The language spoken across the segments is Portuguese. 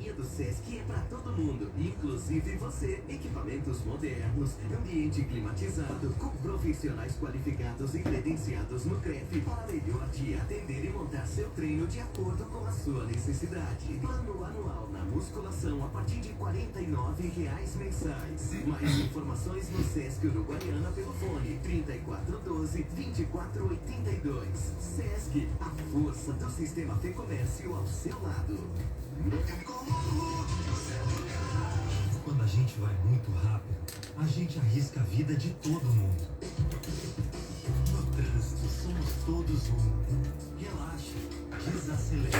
Do Sesc é para todo mundo, inclusive você. Equipamentos modernos, ambiente climatizado, com profissionais qualificados e credenciados no CREF para melhor te atender e montar seu treino de acordo com a sua necessidade. Plano anual na musculação a partir de R$ 49,00 mensais. Mais informações no Sesc Uruguaiana pelo fone 3412-2482. Sesc, a força do sistema Fê Comércio ao seu lado. Quando a gente vai muito rápido, a gente arrisca a vida de todo mundo. No trânsito, somos todos um. Relaxa, desacelera,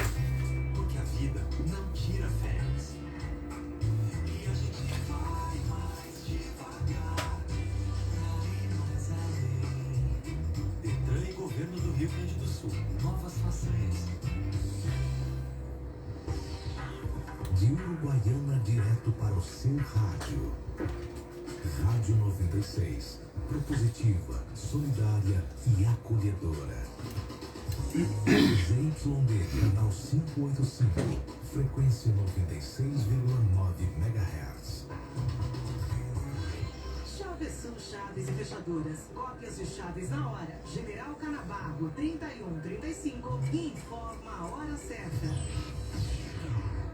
porque a vida não tira férias. E a gente vai mais devagar, pra ir mais além. Detran e Governo do Rio Grande do Sul, novas façanhas. De Uruguaiana direto para o seu rádio. Rádio 96. Propositiva, solidária e acolhedora. ZYD, canal 585. Frequência 96,9 MHz. Chaves são chaves e fechaduras. Cópias de chaves na hora. General Canabarro 3135. Informa a hora certa.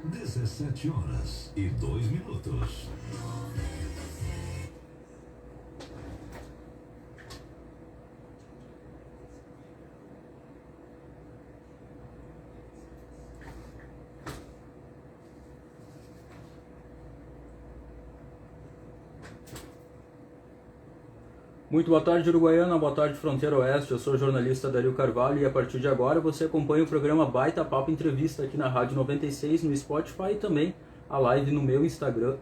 17h02. Muito boa tarde, Uruguaiana, boa tarde, Fronteira Oeste. Eu sou o jornalista Dario Carvalho e a partir de agora você acompanha o programa Baita Papo Entrevista aqui na Rádio 96, no Spotify e também a live no meu Instagram,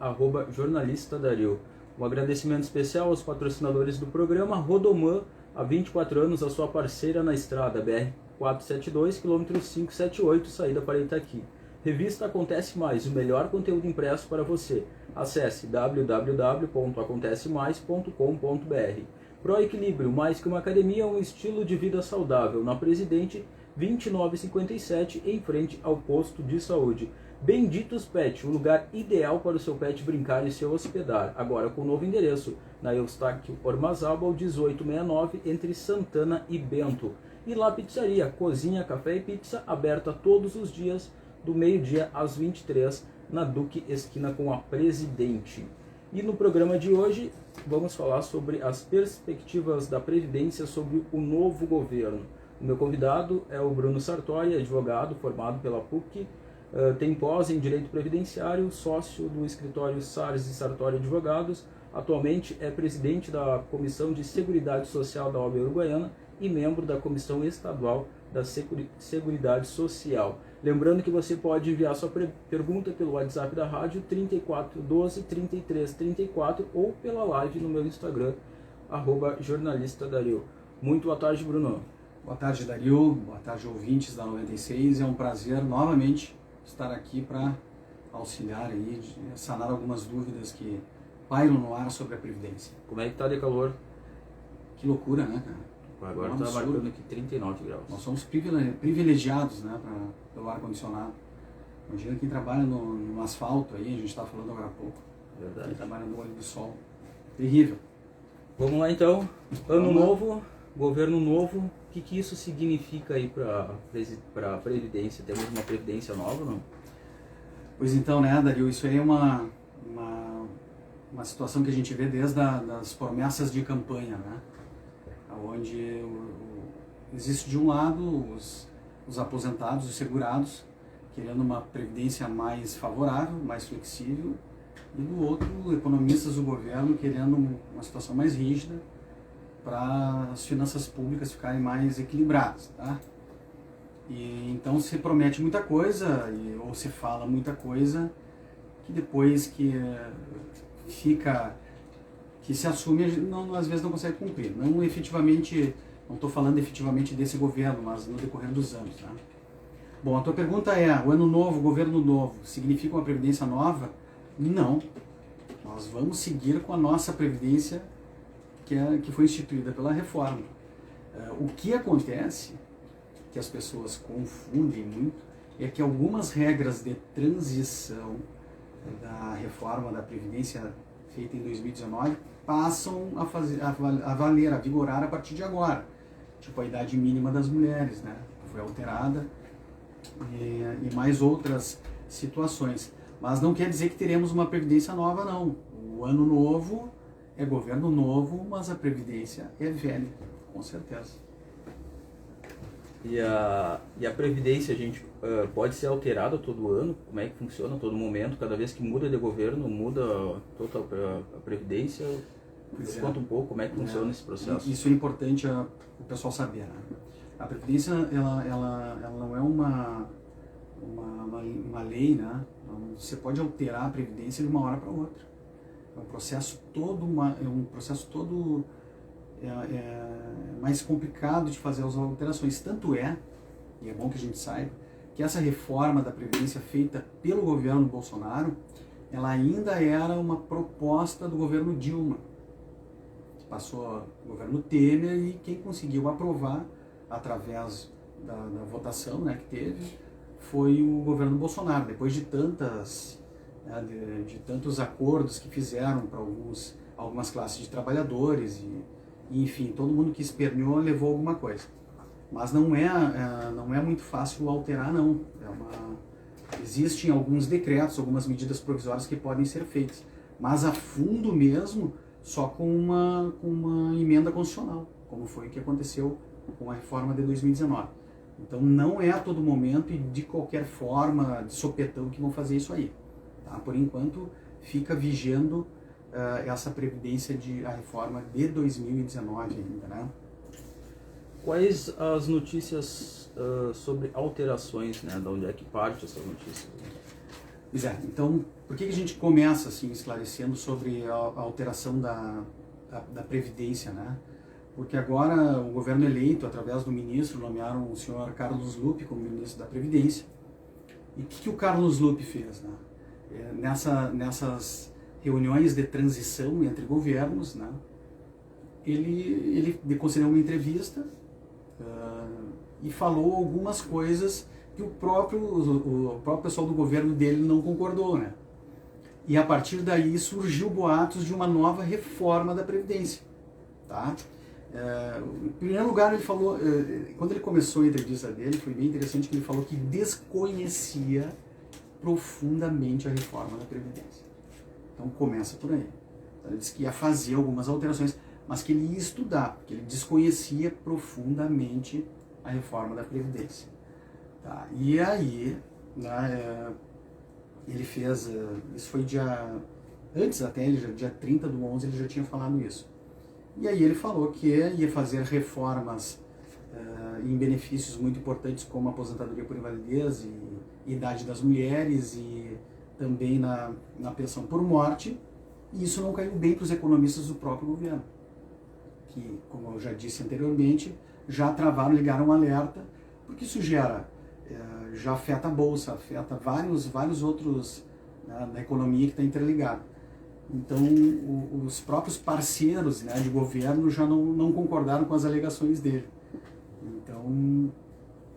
@jornalistadario. Um agradecimento especial aos patrocinadores do programa. Rodoman, há 24 anos, a sua parceira na estrada, BR-472, quilômetro 578, saída para Itaqui. Revista Acontece Mais, o melhor conteúdo impresso para você. Acesse www.acontecemais.com.br. Pro Equilíbrio, mais que uma academia, um estilo de vida saudável. Na Presidente 2957, em frente ao posto de saúde. Benditos Pet, o lugar ideal para o seu pet brincar e se hospedar. Agora com o novo endereço, na Eustáquio Ormazábal 1869, entre Santana e Bento. E La Pizzaria, cozinha, café e pizza, aberta todos os dias, do meio-dia às 23, na Duque Esquina com a Presidente. E no programa de hoje vamos falar sobre as perspectivas da Previdência sobre o novo governo. O meu convidado é o Bruno Sartori, advogado formado pela PUC, tem pós em Direito Previdenciário, sócio do escritório Sars e Sartori Advogados, atualmente é presidente da Comissão de Seguridade Social da OAB Uruguaiana e membro da Comissão Estadual da Seguridade Social. Lembrando que você pode enviar sua pergunta pelo WhatsApp da rádio 3412-3334 ou pela live no meu Instagram, @jornalistadario. Muito boa tarde, Bruno. Boa tarde, Dario. Boa tarde, ouvintes da 96. É um prazer novamente estar aqui para auxiliar e sanar algumas dúvidas que pairam no ar sobre a Previdência. Como é que tá de calor? Que loucura, né, cara? Agora está marcando aqui 39 graus. Nós somos privilegiados, né, pelo ar-condicionado. Imagina quem trabalha no asfalto aí, a gente estava falando agora há pouco. Verdade. Quem trabalha no olho do sol. Terrível. Vamos lá então. Ano novo, governo novo. O que isso significa aí para a Previdência? Temos uma Previdência nova ou não? Pois então, né, Dario, isso aí é uma situação que a gente vê desde das promessas de campanha, né? Onde existe de um lado os aposentados, os segurados, querendo uma previdência mais favorável, mais flexível, e do outro, economistas do governo querendo uma situação mais rígida para as finanças públicas ficarem mais equilibradas, tá? E então se promete muita coisa, ou se fala muita coisa, que depois que se assume, às vezes não consegue cumprir. Não efetivamente, não estou falando efetivamente desse governo, mas no decorrer dos anos. Tá? Bom, a tua pergunta é, o ano novo, o governo novo, significa uma previdência nova? Não. Nós vamos seguir com a nossa previdência que foi instituída pela reforma. O que acontece, que as pessoas confundem muito, é que algumas regras de transição da reforma da Previdência feita em 2019 passam a valer, a vigorar a partir de agora. Tipo a idade mínima das mulheres, né? Foi alterada e mais outras situações. Mas não quer dizer que teremos uma Previdência nova, não. O ano novo é governo novo, mas a Previdência é velha, com certeza. E a Previdência, a gente pode ser alterada todo ano? Como é que funciona a todo momento? Cada vez que muda de governo, muda toda a Previdência? Conta um pouco como é que funciona esse processo. Isso é importante o pessoal saber, né? A Previdência, ela não é uma lei, né? Você pode alterar a Previdência de uma hora para outra. É um processo todo, mais complicado de fazer as alterações. Tanto é, e é bom que a gente saiba, que essa reforma da Previdência feita pelo governo Bolsonaro, ela ainda era uma proposta do governo Dilma. Passou o governo Temer e quem conseguiu aprovar, através da votação, né, que teve, foi o governo Bolsonaro. Depois de tantos acordos que fizeram para algumas classes de trabalhadores e enfim, todo mundo que esperneou levou alguma coisa. Mas não é muito fácil alterar, não. Existem alguns decretos, algumas medidas provisórias que podem ser feitas. Mas a fundo mesmo, só com uma emenda constitucional, como foi o que aconteceu com a reforma de 2019. Então não é a todo momento e de qualquer forma, de sopetão, que vão fazer isso aí. Tá? Por enquanto, fica vigendo essa previdência a reforma de 2019 ainda, né? Quais as notícias sobre alterações, né? De onde é que parte essas notícias? Pois é, então, por que a gente começa assim, esclarecendo sobre a alteração da Previdência, né? Porque agora o governo eleito, através do ministro, nomearam o senhor Carlos Lupe como ministro da Previdência. E o que o Carlos Lupe fez, né? Nessas reuniões de transição entre governos, né? Ele concedeu uma entrevista e falou algumas coisas que o próprio pessoal do governo dele não concordou, né? E a partir daí surgiu boatos de uma nova reforma da Previdência, tá? Em primeiro lugar, ele falou, quando ele começou a entrevista dele, foi bem interessante que ele falou que desconhecia profundamente a reforma da Previdência. Então começa por aí. Então, ele disse que ia fazer algumas alterações, mas que ele ia estudar, porque ele desconhecia profundamente a reforma da Previdência. Tá? E aí, né, ele fez, isso foi antes até, dia 30/11, ele já tinha falado isso. E aí ele falou que ia fazer reformas em benefícios muito importantes, como a aposentadoria por invalidez e idade das mulheres e também na pensão por morte, e isso não caiu bem para os economistas do próprio governo, que, como eu já disse anteriormente, já ligaram um alerta, porque isso já afeta a Bolsa, afeta vários outros, né, da economia que está interligada. Então, os próprios parceiros, né, de governo já não concordaram com as alegações dele. Então,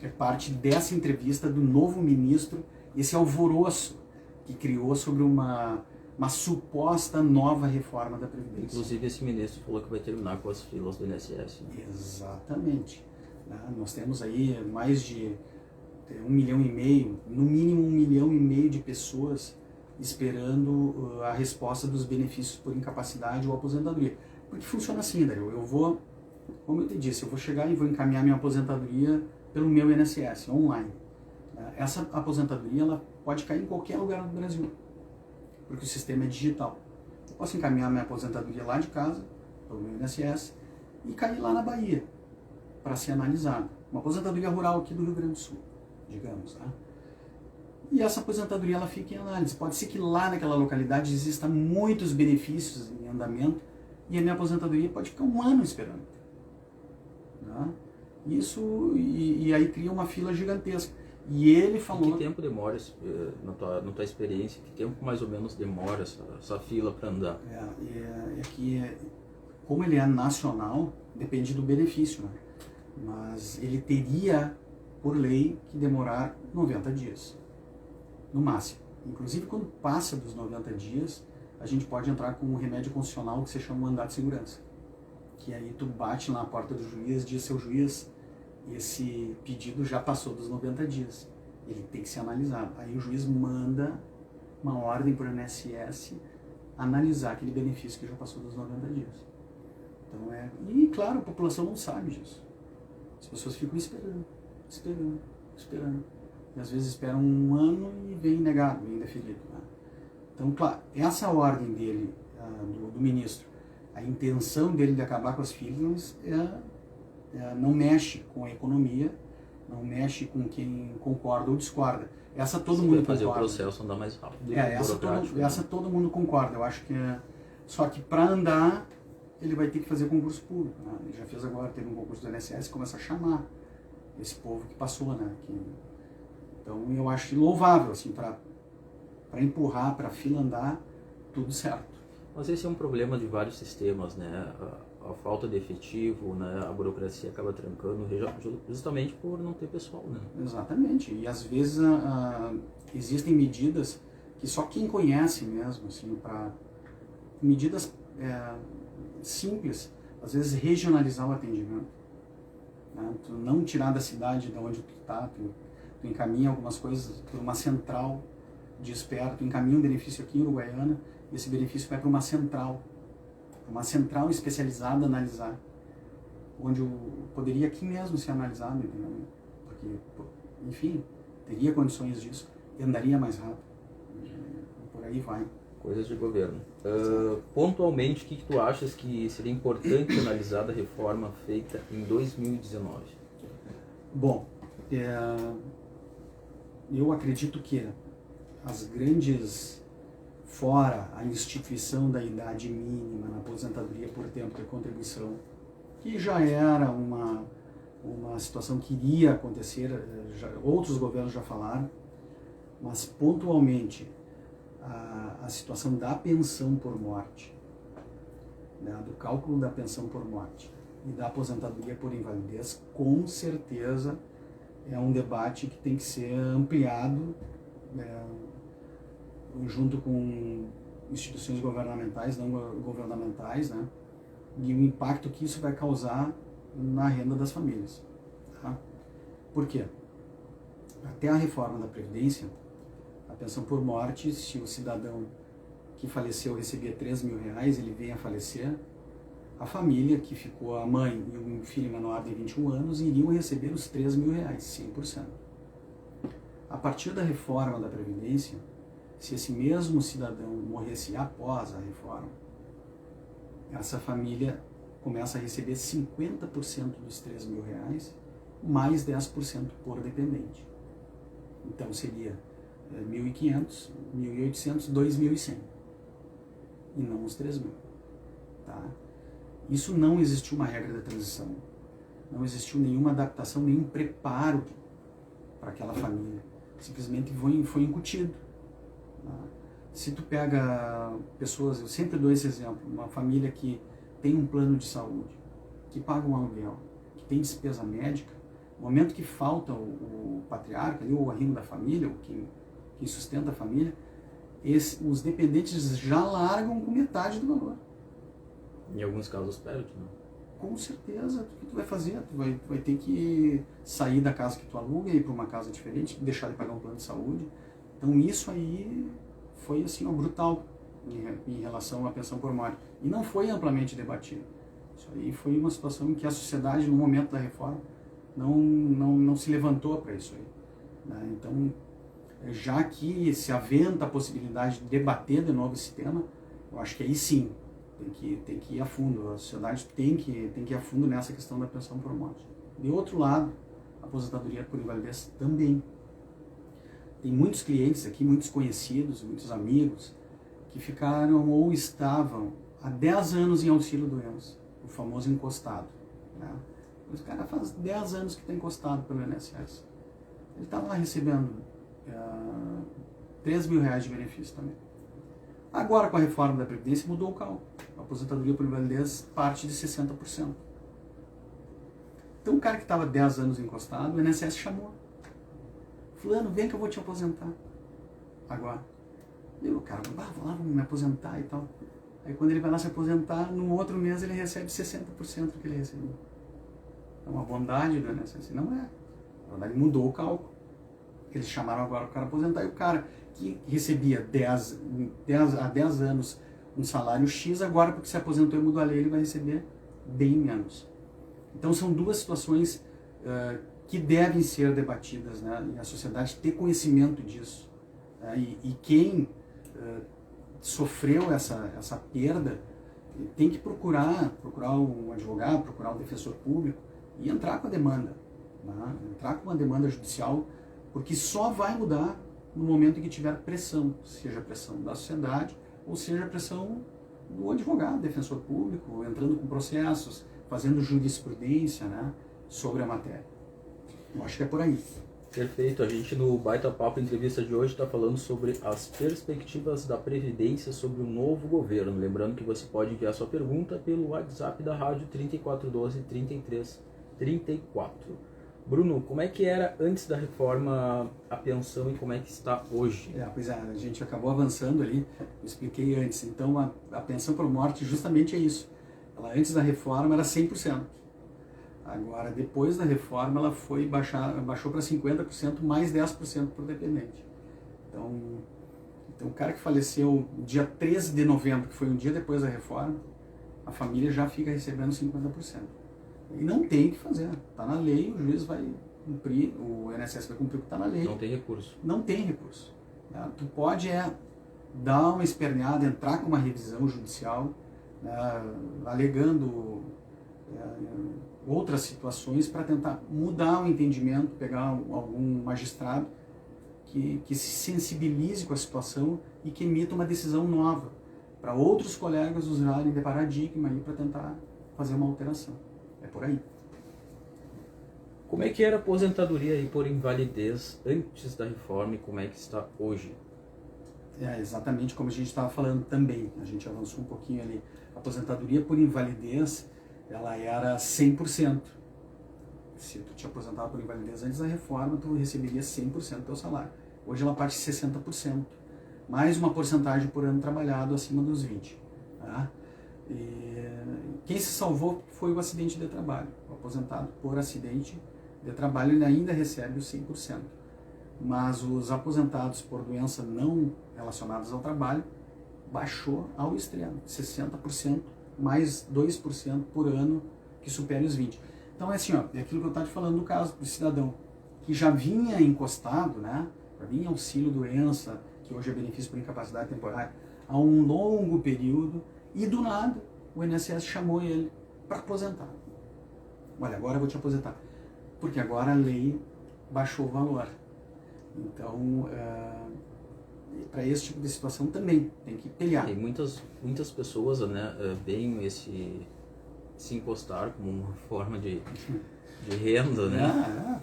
é parte dessa entrevista do novo ministro, esse alvoroço que criou sobre uma suposta nova reforma da Previdência. Inclusive, esse ministro falou que vai terminar com as filas do INSS. Né? Exatamente. Nós temos aí mais de 1,5 milhão, no mínimo 1,5 milhão de pessoas esperando a resposta dos benefícios por incapacidade ou aposentadoria. Porque funciona assim, Dario. Como eu te disse, eu vou chegar e vou encaminhar minha aposentadoria pelo meu INSS, online. Essa aposentadoria ela pode cair em qualquer lugar do Brasil, porque o sistema é digital. Eu posso encaminhar minha aposentadoria lá de casa, pelo meu INSS, e cair lá na Bahia, para ser analisada. Uma aposentadoria rural aqui do Rio Grande do Sul, digamos, tá? E essa aposentadoria ela fica em análise. Pode ser que lá naquela localidade existam muitos benefícios em andamento e a minha aposentadoria pode ficar 1 ano esperando. Tá? Isso, e aí cria uma fila gigantesca. E ele falou... Que tempo demora, na tua experiência, que tempo mais ou menos demora essa fila para andar? É que, como ele é nacional, depende do benefício, né? Mas ele teria por lei, que demorar 90 dias, no máximo. Inclusive, quando passa dos 90 dias, a gente pode entrar com um remédio constitucional que se chama mandado de segurança. Que aí tu bate na porta do juiz, diz: seu juiz, esse pedido já passou dos 90 dias. Ele tem que ser analisado. Aí o juiz manda uma ordem para o INSS analisar aquele benefício que já passou dos 90 dias. Então E claro, a população não sabe disso. As pessoas ficam esperando. E às vezes esperam um ano e vem negado, vem indeferido. Né? Então, claro, essa ordem dele, do ministro, a intenção dele de acabar com as filias não mexe com a economia, não mexe com quem concorda ou discorda. Essa todo mundo fazer concorda. o processo andar mais rápido. Essa todo mundo concorda. Eu acho que só que para andar ele vai ter que fazer concurso público. Né? Ele já fez agora, teve um concurso do INSS e começa a chamar esse povo que passou, né? Então eu acho louvável, assim, para empurrar, para a fila andar, tudo certo. Mas esse é um problema de vários sistemas, né? A falta de efetivo, né? A burocracia acaba trancando justamente por não ter pessoal, né? Exatamente. E às vezes existem medidas que só quem conhece mesmo, assim, para medidas simples, às vezes regionalizar o atendimento. Né? Tu não tirar da cidade de onde tu está, tu encaminha algumas coisas para uma central de espera, tu encaminha um benefício aqui em Uruguaiana, e esse benefício vai para uma central especializada a analisar, onde poderia aqui mesmo ser analisado, entendeu? Porque, enfim, teria condições disso, e andaria mais rápido, e por aí vai. Coisas de governo. Pontualmente, o que tu achas que seria importante analisar da reforma feita em 2019? Bom, eu acredito que as grandes, fora a instituição da idade mínima na aposentadoria por tempo de contribuição, que já era uma situação que iria acontecer, outros governos já falaram, mas pontualmente a situação da pensão por morte, né, do cálculo da pensão por morte e da aposentadoria por invalidez, com certeza é um debate que tem que ser ampliado, junto com instituições governamentais, não governamentais, né, e o impacto que isso vai causar na renda das famílias. Tá? Por quê? Até a reforma da Previdência, a pensão por morte, se o cidadão que faleceu recebia R$3.000, ele vem a falecer, a família que ficou, a mãe e um filho menor de 21 anos, iriam receber os R$3.000, 100%. A partir da reforma da Previdência, se esse mesmo cidadão morresse após a reforma, essa família começa a receber 50% dos R$3.000, mais 10% por dependente. Então seria 1.500, 1.800, 2.100 e não os 3.000. Tá? Isso não existiu uma regra da transição, não existiu nenhuma adaptação, nenhum preparo para aquela família. Simplesmente foi incutido. Tá? Se tu pega pessoas, eu sempre dou esse exemplo, uma família que tem um plano de saúde, que paga um aluguel, que tem despesa médica, no momento que falta o patriarca, ali, o arrimo da família, quem sustenta a família, os dependentes já largam com metade do valor. Em alguns casos perde, né? Com certeza. O que tu vai fazer? Tu vai ter que sair da casa que tu aluga e ir para uma casa diferente, deixar de pagar um plano de saúde. Então isso aí foi assim, brutal em relação à pensão por morte. E não foi amplamente debatido. Isso aí foi uma situação em que a sociedade, no momento da reforma, não se levantou para isso aí. Né? Então, já que se aventa a possibilidade de debater de novo esse tema, eu acho que aí sim, tem que ir a fundo, a sociedade tem que ir a fundo nessa questão da pensão por morte. De outro lado, a aposentadoria por invalidez também. Tem muitos clientes aqui, muitos conhecidos, muitos amigos, que ficaram ou estavam há 10 anos em auxílio-doença, o famoso encostado. Né? O cara faz 10 anos que está encostado pelo INSS. Ele está lá recebendo R$3.000 de benefício também. Agora, com a reforma da Previdência, mudou o cálculo. A aposentadoria por invalidez parte de 60%. Então o cara que estava 10 anos encostado, o INSS chamou. Fulano, vem que eu vou te aposentar. Agora. E o cara, vou lá, vamos me aposentar e tal. Aí quando ele vai lá se aposentar, no outro mês ele recebe 60% do que ele recebeu. É uma bondade do INSS. Não é. Na verdade mudou o cálculo. Eles chamaram agora o cara aposentar, e o cara que recebia 10 anos um salário X, agora porque se aposentou e mudou a lei, ele vai receber bem menos. Então são duas situações que devem ser debatidas, né? E a sociedade ter conhecimento disso. E quem sofreu essa perda tem que procurar um advogado, procurar um defensor público e entrar com a demanda, né? Entrar com uma demanda judicial, porque só vai mudar no momento em que tiver pressão, seja pressão da sociedade ou seja pressão do advogado, defensor público, entrando com processos, fazendo jurisprudência, né, sobre a matéria. Eu acho que é por aí. Perfeito. A gente no Baita Papo entrevista de hoje está falando sobre as perspectivas da Previdência sobre o novo governo. Lembrando que você pode enviar sua pergunta pelo WhatsApp da rádio 3412-3334. Bruno, como é que era antes da reforma a pensão e como é que está hoje? Pois é, a gente acabou avançando ali, eu expliquei antes. Então a pensão por morte justamente é isso. Ela antes da reforma era 100%. Agora, depois da reforma, ela baixou para 50%, mais 10% por dependente. Então, o cara que faleceu dia 13 de novembro, que foi um dia depois da reforma, a família já fica recebendo 50%. E não tem o que fazer. Está na lei, o juiz vai cumprir, o INSS vai cumprir o que está na lei. Não tem recurso. Não tem recurso. Tu pode dar uma esperneada, entrar com uma revisão judicial, alegando outras situações para tentar mudar o entendimento, pegar algum magistrado que se sensibilize com a situação e que emita uma decisão nova para outros colegas usarem de paradigma para tentar fazer uma alteração. É por aí. Como é que era a aposentadoria aí por invalidez antes da reforma e como é que está hoje? Exatamente como a gente estava falando também. A gente avançou um pouquinho ali. A aposentadoria por invalidez, ela era 100%. Se tu te aposentava por invalidez antes da reforma, tu receberia 100% do teu salário. Hoje ela parte de 60%. Mais uma porcentagem por ano trabalhado acima dos 20%. Tá? E quem se salvou foi o acidente de trabalho. O aposentado por acidente de trabalho ele ainda recebe os 100%. Mas os aposentados por doença não relacionadas ao trabalho baixou ao extremo, 60%, mais 2% por ano que supere os 20%. Então é assim, é aquilo que eu estava te falando no caso do cidadão, que já vinha encostado, né? Já vinha auxílio doença, que hoje é benefício por incapacidade temporária, há um longo período, e do nada o INSS chamou ele para aposentar. Olha, agora eu vou te aposentar. Porque agora a lei baixou o valor. Então, para esse tipo de situação também tem que pelear. E muitas pessoas, né, veem se encostar como uma forma de renda, né?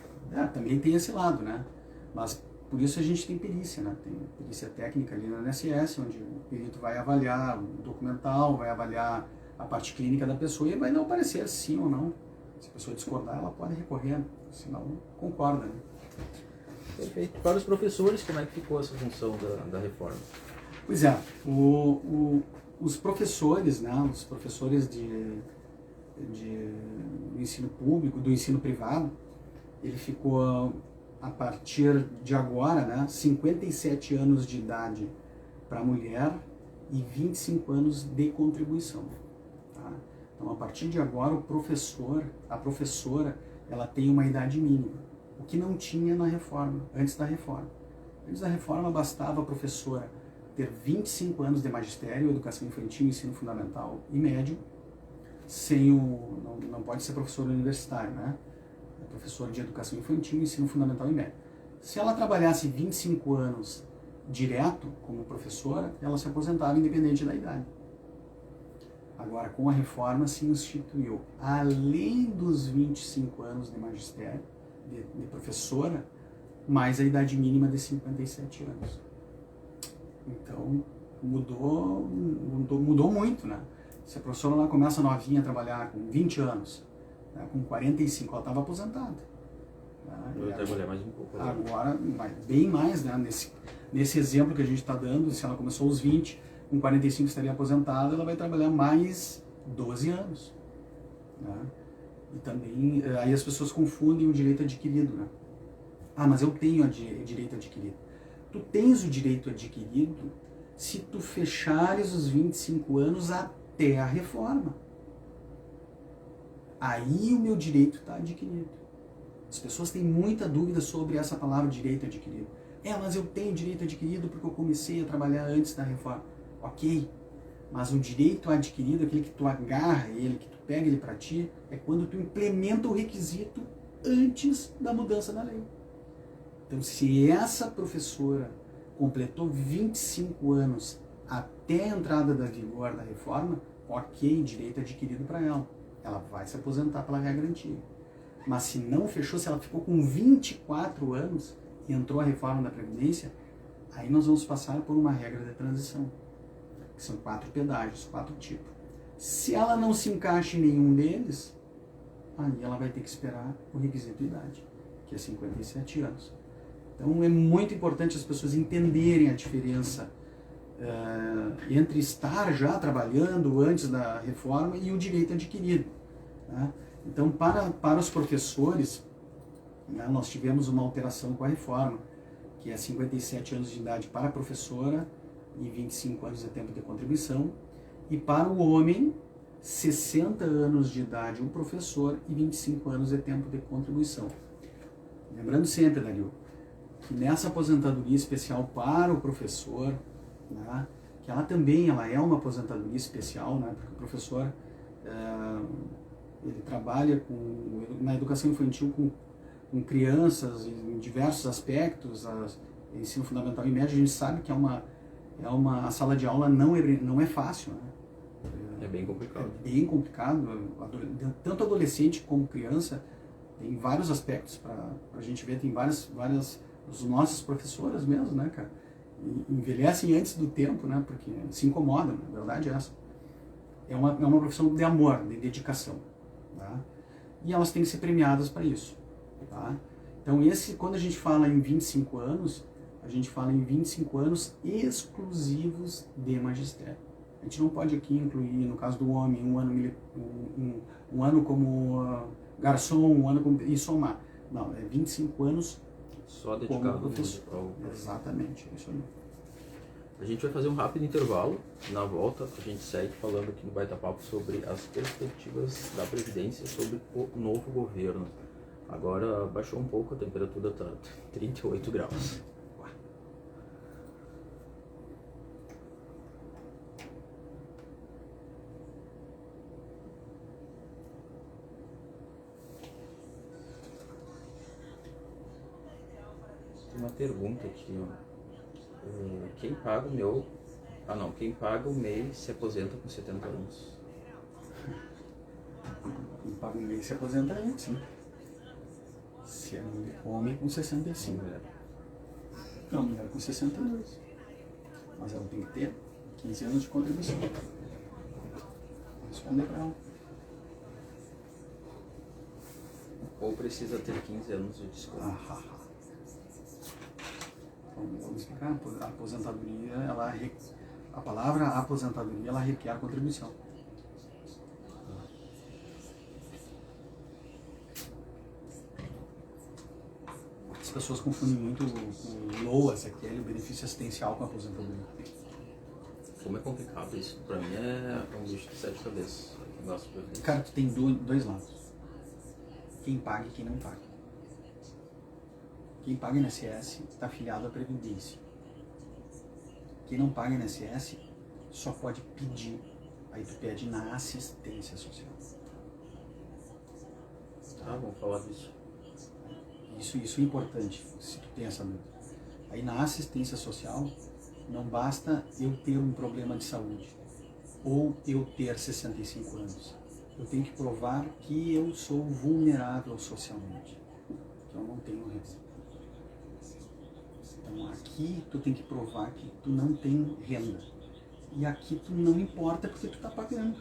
Também tem esse lado, né? Mas por isso a gente tem perícia, né? Tem perícia técnica ali no INSS, onde o perito vai avaliar o documental, vai avaliar a parte clínica da pessoa e vai dar o parecer sim ou não. Se a pessoa discordar, ela pode recorrer, senão concorda, né? Perfeito. Para os professores, como é que ficou essa função da reforma? Pois é, os professores, né, os professores do ensino público, do ensino privado, ele ficou, a partir de agora, né, 57 anos de idade para a mulher e 25 anos de contribuição. Tá? Então, a partir de agora, a professora, ela tem uma idade mínima, o que não tinha na reforma, antes da reforma. Antes da reforma, bastava a professora ter 25 anos de magistério, educação infantil, ensino fundamental e médio, não pode ser professor universitário, né? É professor de educação infantil, ensino fundamental e médio. Se ela trabalhasse 25 anos direto como professora, ela se aposentava independente da idade. Agora, com a reforma, se instituiu, além dos 25 anos de magistério, de professora, mais a idade mínima de 57 anos. Então, mudou muito, né? Se a professora lá começa novinha a trabalhar com 20 anos, Né? Com 45 ela estava aposentada. Eu até mulher mais um pouco. Agora, bem mais, né? Nesse exemplo que a gente está dando, se ela começou aos 20, com 45 estaria aposentada, ela vai trabalhar mais 12 anos. Né? E também, aí as pessoas confundem o direito adquirido. Né? Ah, mas eu tenho direito adquirido. Tu tens o direito adquirido se tu fechares os 25 anos até a reforma. Aí o meu direito está adquirido. As pessoas têm muita dúvida sobre essa palavra direito adquirido. Mas eu tenho direito adquirido porque eu comecei a trabalhar antes da reforma. Ok, mas o direito adquirido, aquele que tu agarra ele, que tu pega ele para ti, é quando tu implementa o requisito antes da mudança da lei. Então, se essa professora completou 25 anos até a entrada da vigor da reforma, ok, direito adquirido para ela. Ela vai se aposentar pela regra antiga. Mas se não fechou, se ela ficou com 24 anos e entrou a reforma da Previdência, aí nós vamos passar por uma regra de transição, que são 4 pedágios, 4 tipos. Se ela não se encaixa em nenhum deles, aí ela vai ter que esperar o requisito de idade, que é 57 anos. Então é muito importante as pessoas entenderem a diferença entre estar já trabalhando antes da reforma e o direito adquirido. Né? Então, para os professores, né, nós tivemos uma alteração com a reforma, que é 57 anos de idade para a professora e 25 anos de tempo de contribuição, e para o homem, 60 anos de idade o professor e 25 anos de tempo de contribuição. Lembrando sempre, Dario, que nessa aposentadoria especial para o professor, né, que ela é uma aposentadoria especial, né, porque o professor ele trabalha na educação infantil com crianças em diversos aspectos, ensino fundamental e médio. A gente sabe que a sala de aula não é fácil, né? É bem complicado. É bem complicado. Tanto adolescente como criança tem vários aspectos para a gente ver. Tem várias os nossos professores mesmo, né, cara? Envelhecem antes do tempo, né? Porque se incomodam, na verdade é essa. É uma profissão de amor, de dedicação. Tá? E elas têm que ser premiadas para isso. Tá? Então, quando a gente fala em 25 anos, a gente fala em 25 anos exclusivos de magistério. A gente não pode aqui incluir, no caso do homem, um ano como garçom, um ano como, e somar. Não, é 25 anos só dedicado como professor. ao... Exatamente, é isso aí. A gente vai fazer um rápido intervalo. Na volta, a gente segue falando aqui no Baita Papo sobre as perspectivas da Previdência sobre o novo governo. Agora baixou um pouco, a temperatura está 38 graus. Tem uma pergunta aqui, ó. Quem paga o MEI se aposenta com 70 anos? Quem paga o MEI se aposenta antes, né? Se é homem com 65. Não, mulher com 62. Mas ela tem que ter 15 anos de contribuição. Vou responder para ela. Ou precisa ter 15 anos de desconto? Vamos explicar. A aposentadoria, a palavra aposentadoria, ela requer contribuição. As pessoas confundem muito o LOAS, aquele benefício assistencial com a aposentadoria. Como é complicado isso? Pra mim é um bicho de 7 cabeças. Cara, tu tem dois lados. Quem paga e quem não paga. Quem paga INSS está afiliado à Previdência. Quem não paga INSS só pode pedir. Aí tu pede na assistência social. Tá, vamos falar disso. Isso é importante, se tu tem essa dúvida. Aí na assistência social, não basta eu ter um problema de saúde ou eu ter 65 anos. Eu tenho que provar que eu sou vulnerável socialmente, que eu não tenho renda. Então aqui tu tem que provar que tu não tem renda. E aqui tu não importa porque tu está pagando.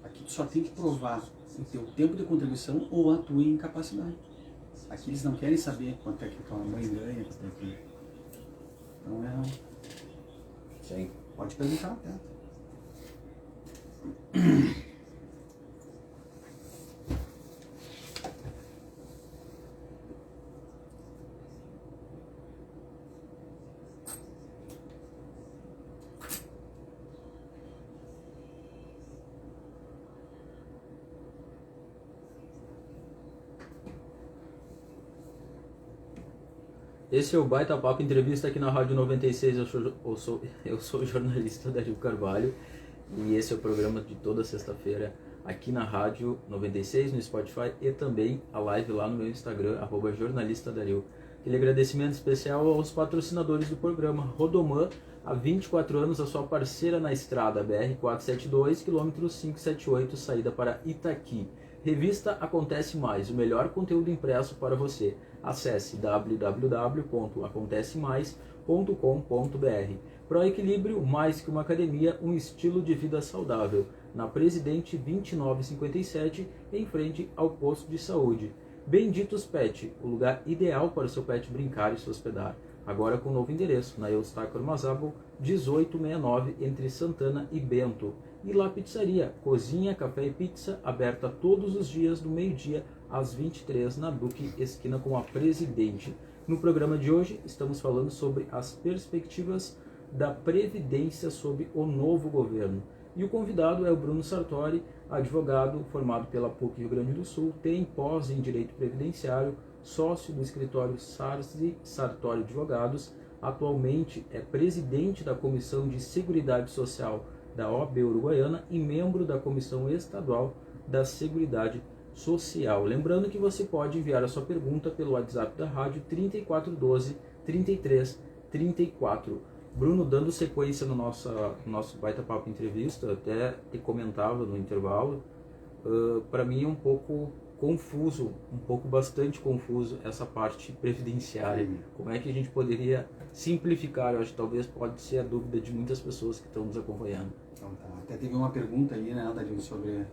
Aqui tu só tem que provar o teu tempo de contribuição ou a tua incapacidade. Aqui eles não querem saber quanto é que tua mãe ganha, quanto é que... Então Sim. pode perguntar até. Esse é o Baita Papo Entrevista aqui na Rádio 96. Eu sou o jornalista Dario Carvalho e esse é o programa de toda sexta-feira aqui na Rádio 96, no Spotify e também a live lá no meu Instagram, @jornalistadario. Aquele agradecimento especial aos patrocinadores do programa. Rodoman, há 24 anos, a sua parceira na estrada, BR-472, quilômetro 578, saída para Itaqui. Revista Acontece Mais, o melhor conteúdo impresso para você. Acesse www.acontecemais.com.br. Proequilíbrio, mais que uma academia, um estilo de vida saudável. Na Presidente 2957, em frente ao posto de saúde. Benditos Pet, o lugar ideal para o seu pet brincar e se hospedar. Agora com novo endereço, na Eustáquio Armazábal, 1869, entre Santana e Bento. E La Pizzaria, cozinha, café e pizza, aberta todos os dias do meio-dia às 23 na Duque, esquina com a Presidente. No programa de hoje, estamos falando sobre as perspectivas da Previdência sob o novo governo. E o convidado é o Bruno Sartori, advogado formado pela PUC Rio Grande do Sul, tem pós em Direito Previdenciário, sócio do escritório Sarzi Sartori Advogados, atualmente é presidente da Comissão de Seguridade Social da OAB Uruguaiana e membro da Comissão Estadual da Seguridade Social. Lembrando que você pode enviar a sua pergunta pelo WhatsApp da rádio 3412 3334. Bruno, dando sequência no nosso Baita Papo Entrevista, até te comentava no intervalo, para mim é um pouco confuso, bastante confuso essa parte previdenciária. Como é que a gente poderia simplificar? Eu acho que talvez pode ser a dúvida de muitas pessoas que estão nos acompanhando. Então, tá. Até teve uma pergunta aí, né, Dario, sobre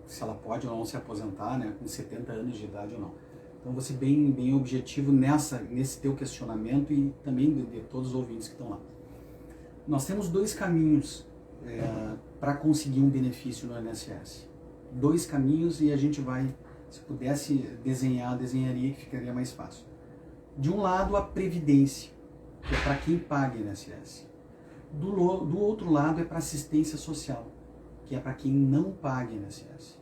se ela pode ou não se aposentar, né, com 70 anos de idade ou não. Então, vou ser bem objetivo nesse teu questionamento e também de todos os ouvintes que estão lá. Nós temos dois caminhos para conseguir um benefício no INSS. Dois caminhos e a gente vai, se pudesse desenharia que ficaria mais fácil. De um lado, a Previdência, que é para quem paga INSS. Do outro lado, é para assistência social, que é para quem não paga INSS.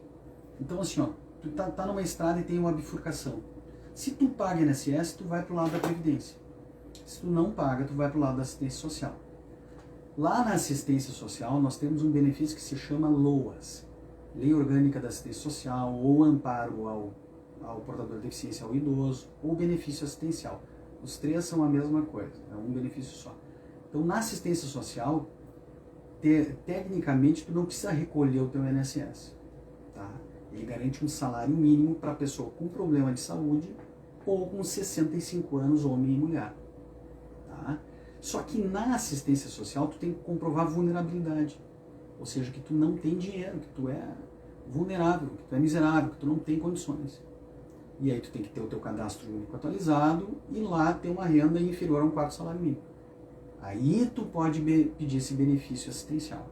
Então, assim, ó, tu tá numa estrada e tem uma bifurcação. Se tu paga INSS, tu vai pro lado da Previdência. Se tu não paga, tu vai pro lado da assistência social. Lá na assistência social, nós temos um benefício que se chama LOAS, Lei Orgânica da Assistência Social, ou amparo ao portador de deficiência, ao idoso, ou benefício assistencial. Os três são a mesma coisa, é um benefício só. Então, na assistência social, tecnicamente, tu não precisa recolher o teu INSS, tá? Ele garante um salário mínimo para a pessoa com problema de saúde ou com 65 anos, homem e mulher. Tá? Só que na assistência social tu tem que comprovar vulnerabilidade. Ou seja, que tu não tem dinheiro, que tu é vulnerável, que tu é miserável, que tu não tem condições. E aí tu tem que ter o teu cadastro único atualizado e lá ter uma renda inferior a um quarto salário mínimo. Aí tu pode pedir esse benefício assistencial.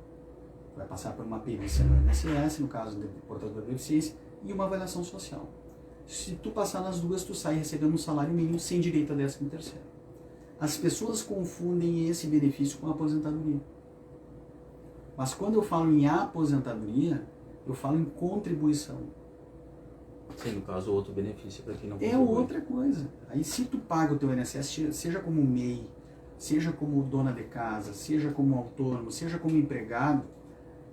Vai passar por uma perícia no INSS, no caso do portador de deficiência, e uma avaliação social. Se tu passar nas duas, tu sai recebendo um salário mínimo sem direito a 13º. As pessoas confundem esse benefício com a aposentadoria. Mas quando eu falo em aposentadoria, eu falo em contribuição. Sim, no caso, outro benefício para quem não contribui. É outra coisa. Aí se tu paga o teu INSS, seja como MEI, seja como dona de casa, seja como autônomo, seja como empregado,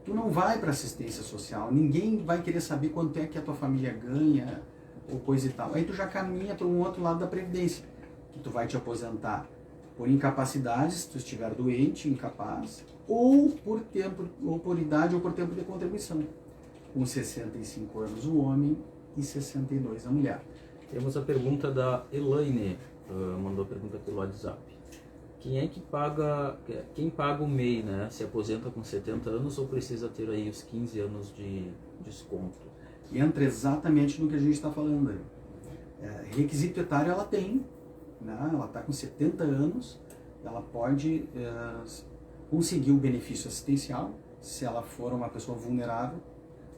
tu não vai para assistência social, ninguém vai querer saber quanto é que a tua família ganha ou coisa e tal. Aí tu já caminha para um outro lado da Previdência, que tu vai te aposentar por incapacidade, se tu estiver doente, incapaz, ou por tempo, ou por idade, ou por tempo de contribuição. Com 65 anos o homem e 62 a mulher. Temos a pergunta da Elaine, mandou a pergunta pelo WhatsApp. quem paga o MEI, né? Se aposenta com 70 anos ou precisa ter aí os 15 anos de desconto? Entra exatamente no que a gente está falando aí. Requisito etário ela tem, né? Ela está com 70 anos, ela pode conseguir o benefício assistencial, se ela for uma pessoa vulnerável,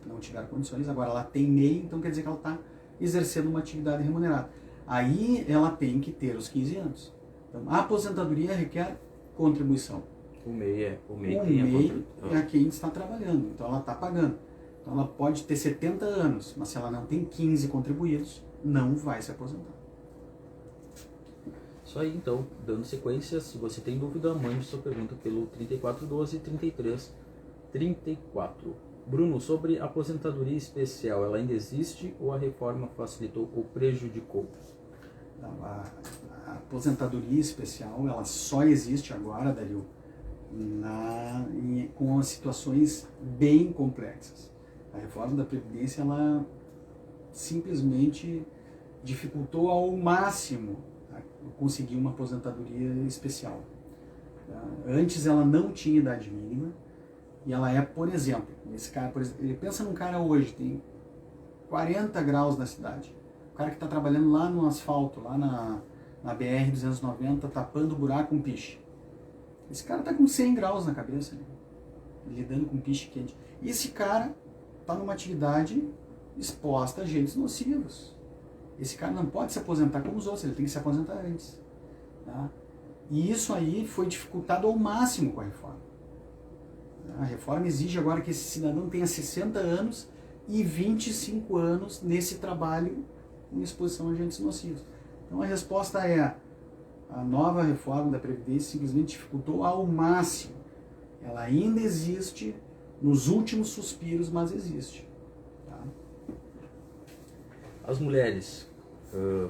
não tiver condições. Agora ela tem MEI, então quer dizer que ela está exercendo uma atividade remunerada. Aí ela tem que ter os 15 anos. Então a aposentadoria requer contribuição. O MEI O MEI é quem está trabalhando, então ela está pagando. Então ela pode ter 70 anos, mas se ela não tem 15 contribuídos, não vai se aposentar. Isso aí, então, dando sequência, se você tem dúvida, mande sua pergunta pelo 3412 3334. Bruno, sobre aposentadoria especial, ela ainda existe ou a reforma facilitou ou prejudicou? A aposentadoria especial, ela só existe agora, Dario, com as situações bem complexas. A reforma da Previdência, ela simplesmente dificultou ao máximo conseguir uma aposentadoria especial. Antes ela não tinha idade mínima, e ela é, por exemplo, esse cara, ele pensa num cara hoje, tem 40 graus na cidade, o cara que está trabalhando lá no asfalto, lá na BR-290, tapando buraco com piche. Esse cara está com 100 graus na cabeça, né? Lidando com piche quente. E esse cara está numa atividade exposta a agentes nocivos. Esse cara não pode se aposentar como os outros, ele tem que se aposentar antes. Tá? E isso aí foi dificultado ao máximo com a reforma. A reforma exige agora que esse cidadão tenha 60 anos e 25 anos nesse trabalho com exposição a agentes nocivos. Então a resposta é: a nova reforma da Previdência simplesmente dificultou ao máximo. Ela ainda existe nos últimos suspiros, mas existe. Tá? As mulheres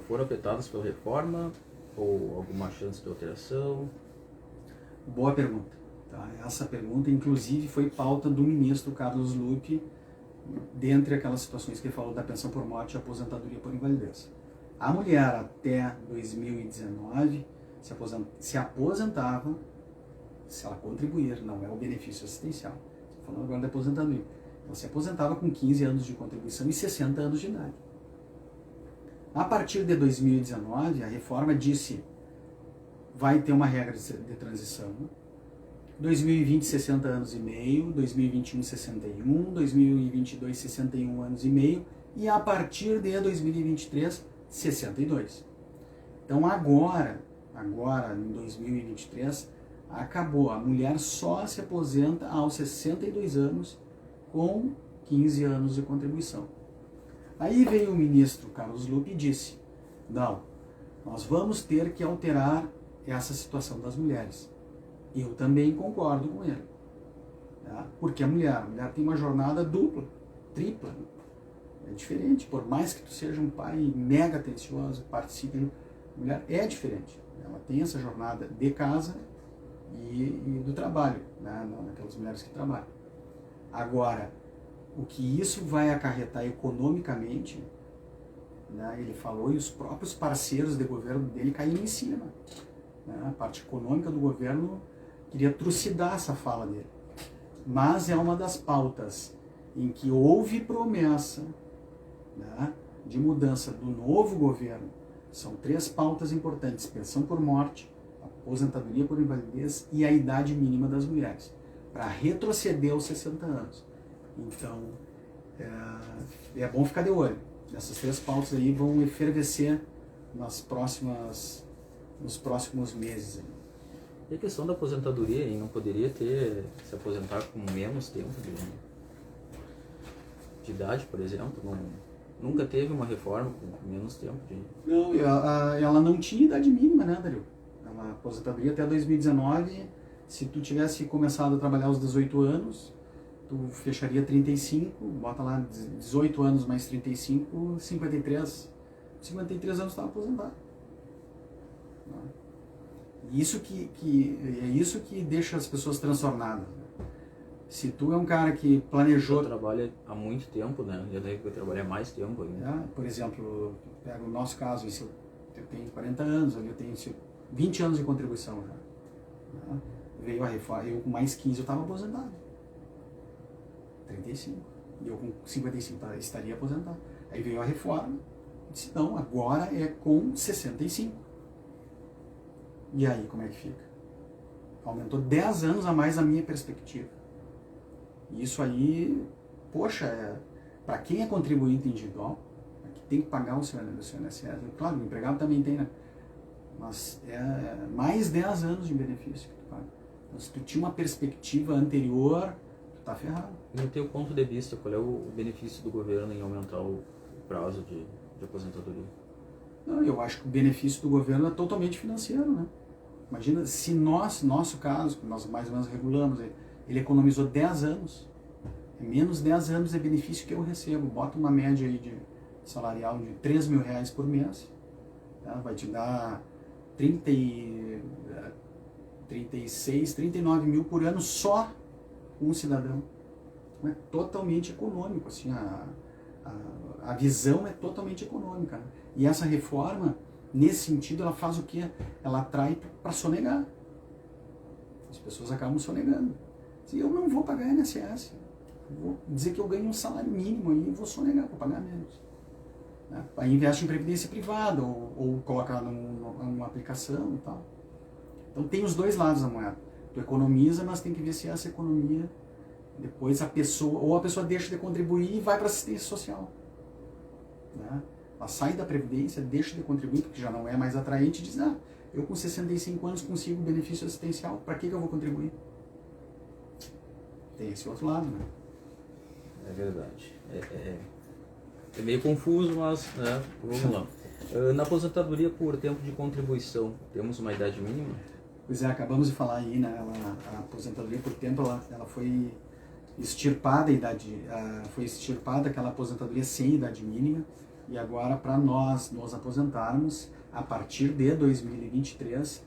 foram afetadas pela reforma ou alguma chance de alteração? Boa pergunta. Tá? Essa pergunta, inclusive, foi pauta do ministro Carlos Lupe, dentre aquelas situações que ele falou da pensão por morte e aposentadoria por invalidez. A mulher, até 2019, se aposentava se ela contribuir, não é o benefício assistencial. Estou falando agora da aposentadoria. Ela se aposentava com 15 anos de contribuição e 60 anos de idade. A partir de 2019, a reforma disse vai ter uma regra de transição. 2020, 60 anos e meio, 2021, 61, 2022, 61 anos e meio e a partir de 2023, 62. Então agora em 2023, acabou. A mulher só se aposenta aos 62 anos com 15 anos de contribuição. Aí veio o ministro Carlos Lupe e disse: não, nós vamos ter que alterar essa situação das mulheres. Eu também concordo com ele. Tá? Porque a mulher tem uma jornada dupla, tripla. É diferente, por mais que tu seja um pai mega atencioso, participe, a mulher é diferente. Ela tem essa jornada de casa e do trabalho, né? Naquelas mulheres que trabalham. Agora, o que isso vai acarretar economicamente, né? Ele falou, e os próprios parceiros de governo dele caíram em cima. Né? A parte econômica do governo queria trucidar essa fala dele. Mas é uma das pautas em que houve promessa, né, de mudança do novo governo. São 3 pautas importantes: pensão por morte, aposentadoria por invalidez e a idade mínima das mulheres, para retroceder aos 60 anos. Então, é bom ficar de olho. Essas 3 pautas aí vão efervescer nos próximos meses. E a questão da aposentadoria, hein? Não poderia se aposentar com menos tempo de idade, por exemplo? Nunca teve uma reforma com menos tempo de... Não, ela não tinha idade mínima, né, Dario? A aposentadoria até 2019, se tu tivesse começado a trabalhar aos 18 anos, tu fecharia 35, bota lá 18 anos mais 35, 53 anos estava aposentado. Isso é isso que deixa as pessoas transtornadas. Se tu é um cara que planejou... Eu trabalho há muito tempo, né? Já deve trabalhar mais tempo ainda. Por exemplo, pega o nosso caso, eu tenho 40 anos, eu tenho 20 anos de contribuição já. Né? Veio a reforma, eu com mais 15 eu estava aposentado. 35. E eu com 55 estaria aposentado. Aí veio a reforma, disse, não, agora é com 65. E aí, como é que fica? Aumentou 10 anos a mais a minha perspectiva. E isso aí, poxa, para quem é contribuinte individual, que tem que pagar o seu INSS, claro, o empregado também tem, né? Mas é mais 10 anos de benefício que tu paga. Então, se tu tinha uma perspectiva anterior, tu tá ferrado. No teu ponto de vista, qual é o benefício do governo em aumentar o prazo de aposentadoria? Não, eu acho que o benefício do governo é totalmente financeiro, né? Imagina se nosso caso, que nós mais ou menos regulamos, ele economizou 10 anos, menos 10 anos é benefício que eu recebo. Bota uma média aí de salarial de 3 mil reais por mês, tá? Vai te dar 36, 39 mil por ano só um cidadão. Então é totalmente econômico, assim, a visão é totalmente econômica. Né? E essa reforma, nesse sentido, ela faz o quê? Ela atrai para sonegar. As pessoas acabam sonegando. Eu não vou pagar INSS. Vou dizer que eu ganho um salário mínimo aí e vou sonegar para pagar menos. Né? Aí investe em previdência privada ou coloca numa aplicação e tal. Então tem os dois lados da moeda. Tu economiza, mas tem que ver se essa economia depois a pessoa deixa de contribuir e vai para assistência social. Né? Ela sai da previdência, deixa de contribuir, porque já não é mais atraente, e diz, eu com 65 anos consigo benefício assistencial, para que eu vou contribuir? Tem esse outro lado, né? É verdade. É meio confuso, mas né, vamos lá. Na aposentadoria por tempo de contribuição, temos uma idade mínima? Pois é, acabamos de falar aí, né? A aposentadoria por tempo, ela foi extirpada foi extirpada aquela aposentadoria sem idade mínima, e agora para nós nos aposentarmos, a partir de 2023,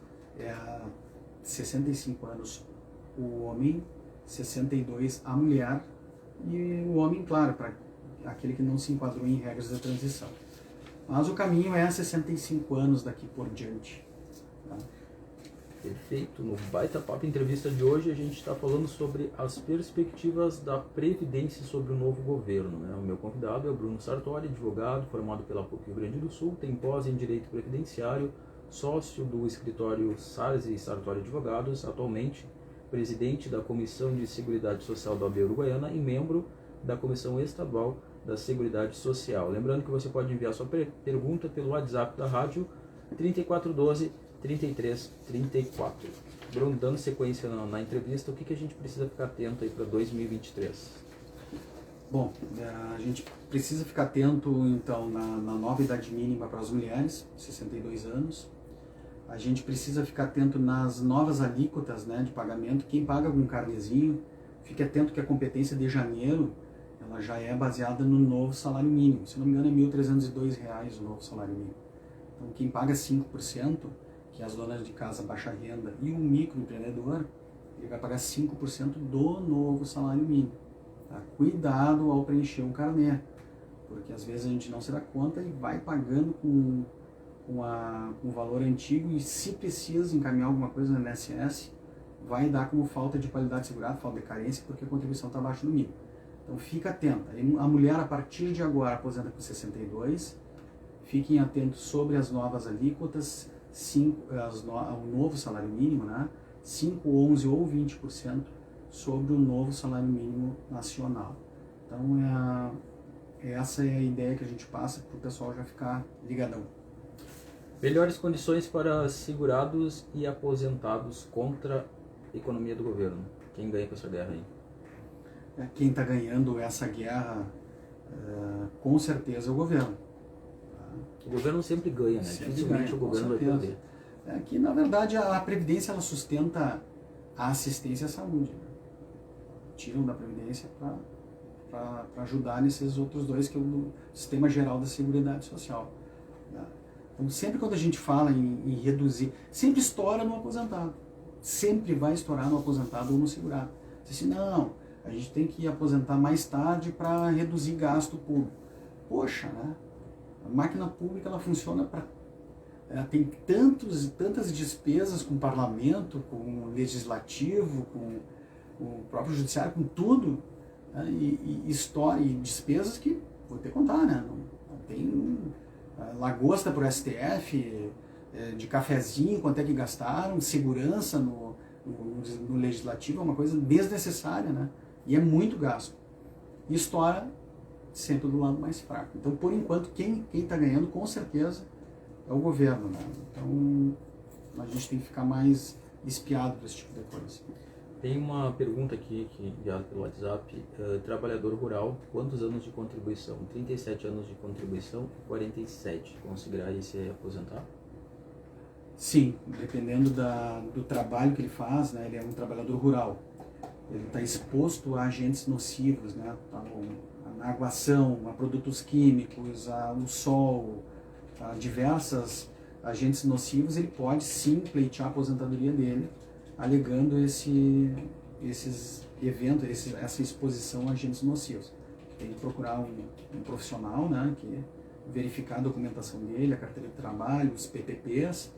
65 anos o homem, 62 a mulher, e o homem, claro, para aquele que não se enquadrou em regras da transição. Mas o caminho é 65 anos daqui por diante. Tá? Perfeito. No Baita Papo Entrevista de hoje a gente está falando sobre as perspectivas da Previdência sobre o novo governo. Né? O meu convidado é o Bruno Sartori, advogado, formado pela PUC Rio Grande do Sul, tem pós em Direito Previdenciário, sócio do escritório Sarzi e Sartori Advogados, atualmente presidente da Comissão de Seguridade Social da OAB Uruguaiana e membro da Comissão Estadual da Seguridade Social. Lembrando que você pode enviar sua pergunta pelo WhatsApp da rádio 3412-3334. Bruno, dando sequência na entrevista, o que a gente precisa ficar atento aí para 2023? Bom, a gente precisa ficar atento, então, na nova idade mínima para as mulheres, 62 anos. A gente precisa ficar atento nas novas alíquotas, né, de pagamento. Quem paga com carnezinho, fique atento que a competência de janeiro, ela já é baseada no novo salário mínimo. Se não me engano, é R$ 1.302 o novo salário mínimo. Então, quem paga 5%, que é as donas de casa baixa renda e o microempreendedor, ele vai pagar 5% do novo salário mínimo. Tá? Cuidado ao preencher o carnê, porque às vezes a gente não se dá conta e vai pagando com um valor antigo, e se precisa encaminhar alguma coisa no INSS, vai dar como falta de qualidade segurada, falta de carência, porque a contribuição está abaixo do mínimo. Então fica atenta. A mulher, a partir de agora, aposenta com 62, fiquem atentos sobre as novas alíquotas, o novo salário mínimo, né? 5%, 11% ou 20% sobre o novo salário mínimo nacional. Então essa é a ideia que a gente passa para o pessoal já ficar ligadão. Melhores condições para segurados e aposentados contra a economia do governo. Quem ganha com essa guerra aí? Quem está ganhando essa guerra, com certeza, é o governo. O governo sempre ganha, né? Dificilmente o governo vai perder. Que, na verdade, a Previdência ela sustenta a assistência à saúde. Né? Tiram da Previdência para ajudar nesses outros dois, que é o Sistema Geral da Seguridade Social. Né? Então, sempre quando a gente fala em reduzir, sempre estoura no aposentado. Sempre vai estourar no aposentado ou no segurado. Diz assim, não, a gente tem que aposentar mais tarde para reduzir gasto público. Poxa, né? A máquina pública ela funciona para tem tantas despesas com o parlamento, com o legislativo, com o próprio judiciário, com tudo, né? E história e despesas que vou ter que contar, né? Não tem lagosta para o STF, de cafezinho, quanto é que gastaram, segurança no legislativo é uma coisa desnecessária, né? E é muito gasto. E estoura sempre do lado mais fraco. Então, por enquanto, quem está ganhando, com certeza, é o governo, né? Então, a gente tem que ficar mais espiado para esse tipo de coisa. Tem uma pergunta aqui enviada pelo WhatsApp. Trabalhador rural, quantos anos de contribuição? 37 anos de contribuição e 47. Conseguirá se aposentar? Sim, dependendo do trabalho que ele faz, né? Ele é um trabalhador rural. Ele está exposto a agentes nocivos, né? Na aguação, a produtos químicos, ao sol, a diversas agentes nocivos. Ele pode sim pleitear a aposentadoria dele, alegando esses eventos, essa exposição a agentes nocivos. Tem que procurar um profissional, né, que verificar a documentação dele, a carteira de trabalho, os PPPs,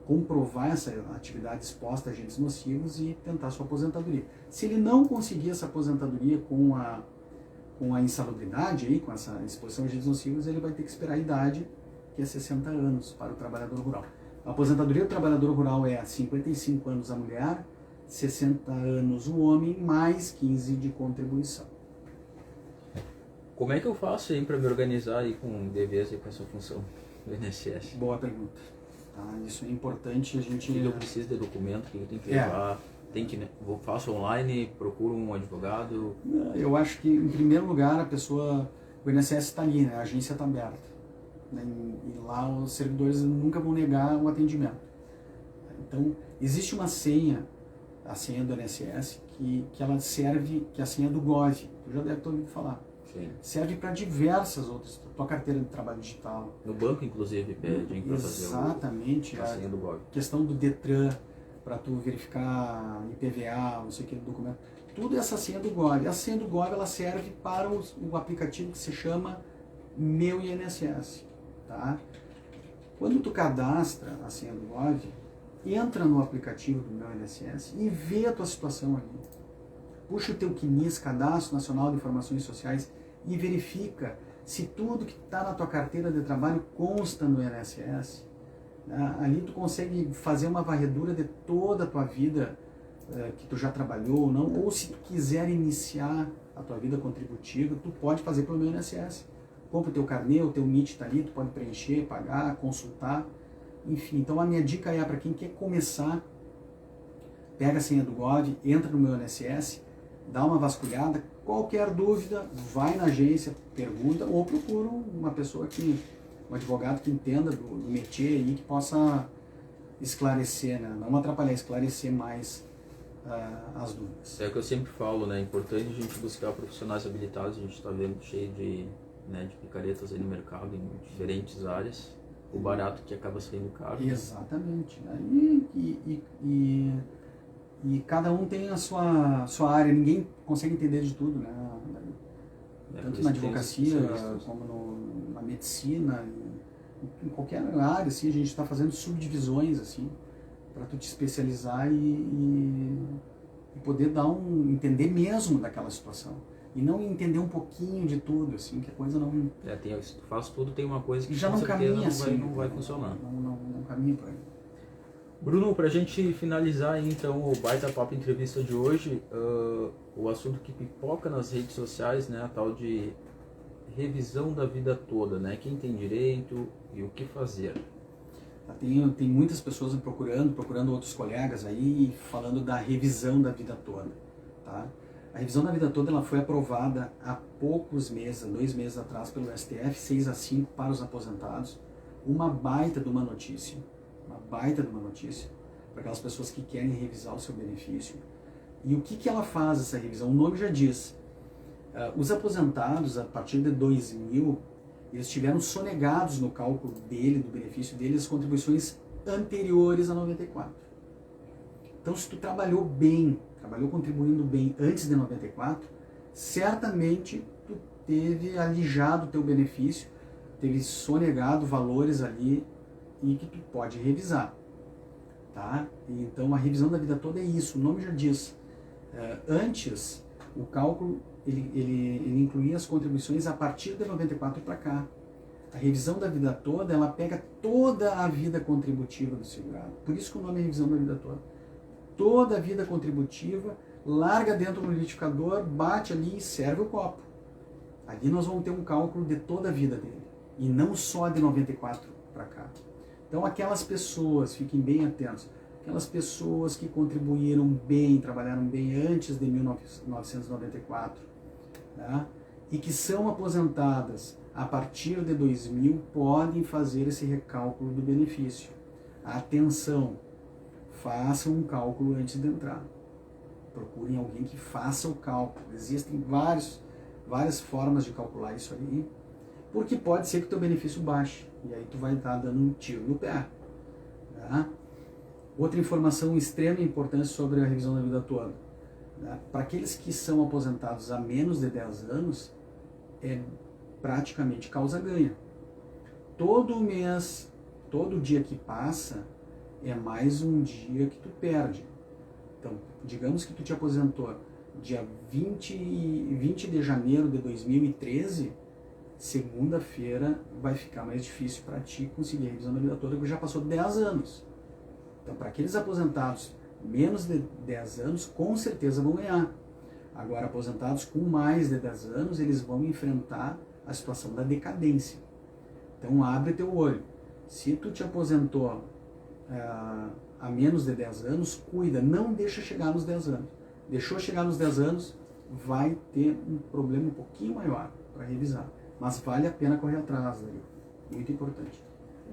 comprovar essa atividade exposta a agentes nocivos e tentar sua aposentadoria. Se ele não conseguir essa aposentadoria com a insalubridade, aí, com essa exposição a agentes nocivos, ele vai ter que esperar a idade, que é 60 anos para o trabalhador rural. A aposentadoria do trabalhador rural é 55 anos a mulher, 60 anos o homem, mais 15 de contribuição. Como é que eu faço aí para me organizar aí com deveres e com essa função do INSS? Boa pergunta. Tá? Isso é importante a gente... Eu preciso de documento, que eu tenho que levar? Faço online, procuro um advogado? Eu acho que, em primeiro lugar, o INSS está ali, né? A agência está aberta. Né? E lá os servidores nunca vão negar o atendimento. Então, existe uma senha, a senha do INSS, que ela serve, que é a senha do Gov, tu já deve ter ouvido falar. Sim. Serve para diversas outras, tua carteira de trabalho digital. No banco, inclusive, pedem para fazer exatamente, a senha do Gov. Questão do Detran, para tu verificar IPVA, não sei o que, documento. Tudo essa senha do Gov. A senha do Gov, ela serve para o aplicativo que se chama Meu INSS. Tá? Quando tu cadastra a senha do Gov, entra no aplicativo do Meu INSS e vê a tua situação ali. Puxa o teu CNIS, Cadastro Nacional de Informações Sociais, e verifica se tudo que está na tua carteira de trabalho consta no INSS. Ali tu consegue fazer uma varredura de toda a tua vida que tu já trabalhou ou não, ou se tu quiser iniciar a tua vida contributiva, tu pode fazer pelo Meu INSS. Compra o teu carnê, o teu NIT está ali, tu pode preencher, pagar, consultar, enfim. Então a minha dica é para quem quer começar, pega a senha do Gov, entra no Meu INSS, dá uma vasculhada, qualquer dúvida, vai na agência, pergunta, ou procura uma pessoa um advogado que entenda do métier aí, que possa esclarecer, né? Não atrapalhar, esclarecer mais as dúvidas. É o que eu sempre falo, né? É importante a gente buscar profissionais habilitados, a gente está vendo cheio de picaretas aí no mercado, em diferentes áreas, o barato que acaba saindo caro. Exatamente. Né? E cada um tem a sua área, ninguém consegue entender de tudo, né? Tanto na advocacia como na medicina, em qualquer área, assim, a gente está fazendo subdivisões assim, para tu te especializar e poder entender mesmo daquela situação. E não entender um pouquinho de tudo, assim, que a coisa não... Se tu faz tudo, tem uma coisa que já não caminha assim, não vai funcionar. Não caminha para ele. Bruno, para a gente finalizar aí, então o Baita Papo Entrevista de hoje, o assunto que pipoca nas redes sociais, né, a tal de revisão da vida toda, né, quem tem direito e o que fazer. Tem muitas pessoas procurando outros colegas aí, falando da revisão da vida toda, tá? A revisão da vida toda ela foi aprovada há poucos meses, 2 meses atrás, pelo STF, 6-5 para os aposentados, uma baita de uma notícia para aquelas pessoas que querem revisar o seu benefício. E o que ela faz, essa revisão? O nome já diz. Os aposentados, a partir de 2000, eles tiveram sonegados no cálculo do benefício dele, as contribuições anteriores a 94. Então, se tu trabalhou contribuindo bem antes de 94, certamente tu teve alijado o teu benefício, teve sonegado valores ali e que tu pode revisar. Tá? E então a revisão da vida toda é isso, o nome já diz. Antes, o cálculo ele incluía as contribuições a partir de 94 para cá. A revisão da vida toda, ela pega toda a vida contributiva do segurado. Por isso que o nome é revisão da vida toda. Toda a vida contributiva, larga dentro do liquidificador, bate ali e serve o copo. Ali nós vamos ter um cálculo de toda a vida dele, e não só de 94 para cá. Então aquelas pessoas, fiquem bem atentos, aquelas pessoas que contribuíram bem, trabalharam bem antes de 1994, tá? E que são aposentadas a partir de 2000, podem fazer esse recálculo do benefício. Atenção, façam um cálculo antes de entrar. Procurem alguém que faça o cálculo. Existem várias formas de calcular isso aí, porque pode ser que o teu benefício baixe, e aí tu vai estar dando um tiro no pé. Tá? Outra informação extremamente importante sobre a revisão da vida toda. Tá? Para aqueles que são aposentados há menos de 10 anos, é praticamente causa-ganha. Todo mês, todo dia que passa, é mais um dia que tu perde. Então, digamos que tu te aposentou dia 20 de janeiro de 2013, segunda-feira vai ficar mais difícil para ti conseguir a revisão da vida toda, porque já passou 10 anos. Então, para aqueles aposentados menos de 10 anos, com certeza vão ganhar. Agora, aposentados com mais de 10 anos, eles vão enfrentar a situação da decadência. Então, abre teu olho. Se tu te aposentou há menos de 10 anos, cuida, não deixa chegar nos 10 anos. Deixou chegar nos 10 anos, vai ter um problema um pouquinho maior para revisar. Mas vale a pena correr atrás, Dario. Muito importante.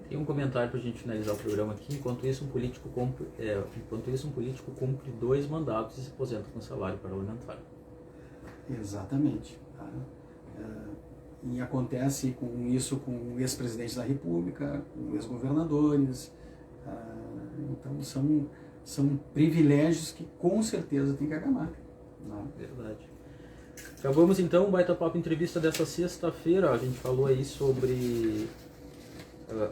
Tem um comentário para a gente finalizar o programa aqui. Enquanto isso, um político cumpre 2 mandatos e se aposenta com salário parlamentar. Exatamente. Tá? E acontece com isso com o ex-presidente da República, com ex-governadores. Então são privilégios que com certeza tem que acabar. Não? Verdade. Acabamos então o Baita Papo Entrevista dessa sexta-feira. A gente falou aí sobre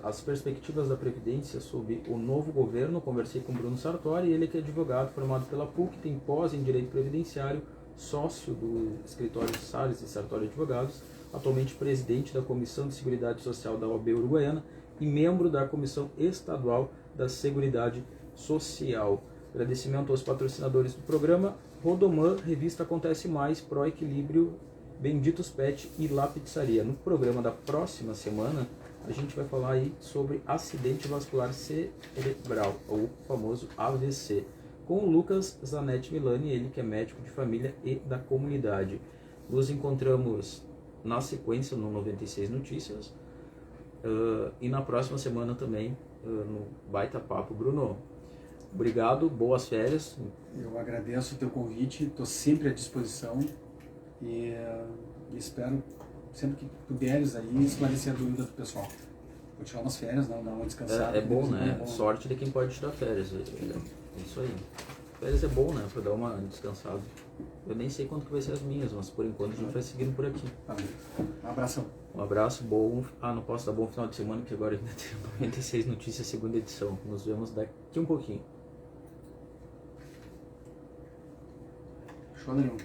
as perspectivas da Previdência sob o novo governo. Conversei com o Bruno Sartori, ele que é advogado formado pela PUC, tem pós em Direito Previdenciário, sócio do escritório Salles e Sartori Advogados, atualmente presidente da Comissão de Seguridade Social da OAB Uruguaiana e membro da Comissão Estadual da Seguridade Social. Agradecimento aos patrocinadores do programa: Rodomã, Revista Acontece Mais, Pro Equilíbrio, Benditos Pet e La Pizzaria. No programa da próxima semana, a gente vai falar aí sobre acidente vascular cerebral, ou famoso AVC, com o Lucas Zanetti Milani, ele que é médico de família e da comunidade. Nos encontramos na sequência no 96 Notícias e na próxima semana também no Baita Papo. Bruno, obrigado, boas férias. Eu agradeço o teu convite, estou sempre à disposição e espero sempre que puderes aí esclarecer a dúvida do pessoal. Vou tirar umas férias, não, dar uma descansada. É bom, né? É bom. Sorte de quem pode tirar férias. É isso aí. Férias é bom, né? Pra dar uma descansada. Eu nem sei quanto que vai ser as minhas, mas por enquanto a gente vai seguindo por aqui. Tá bem. Um abração. Um abraço, bom. Não posso dar bom final de semana, porque agora ainda tem 96 Notícias, segunda edição. Nos vemos daqui um pouquinho. Show nenhum.